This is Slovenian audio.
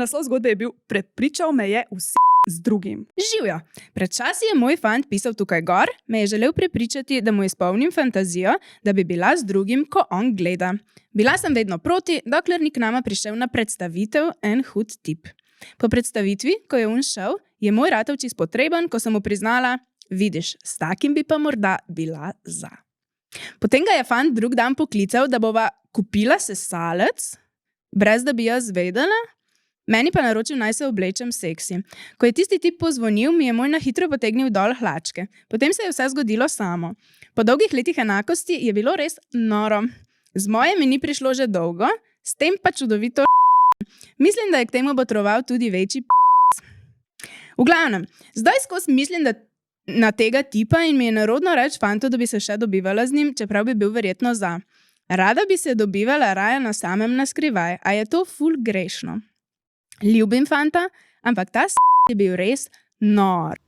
Naslov zgodbe je bil Prepričal me je z drugim. Živjo! Pred časi je moj fant pisal tukaj gor, me je želel prepričati, da mu izpolnim fantazijo, da bi bila z drugim, ko on gleda. Bila sem vedno proti, dokler ni k nama prišel na predstavitev en hud tip. Po predstavitvi, ko je on šel, je moj ratal čisto potreben, ko sem mu priznala, vidiš, s takim bi pa morda bila za. Potem ga je fant drug dan poklical, da bova kupila sesalec, brez da bi jaz vedela, meni pa naročil, naj se oblečem seksi. Ko je tisti tip pozvonil, mi je moj na hitro potegnil dol hlačke. Potem se je vse zgodilo samo. Po dolgih letih enakosti je bilo res noro. Z moje mi ni prišlo že dolgo, s tem pa čudovito. Mislim, da je k temu botroval tudi večji V glavnem, zdaj skozi mislim, da na tega tipa in mi je nerodno reči fantu, da bi se še dobivala z njim, čeprav bi bil verjetno za. Rada bi se dobivala raje na samem naskrivaj, a je to ful grešno. Ljubim fanta, ampak ta je bil res nor.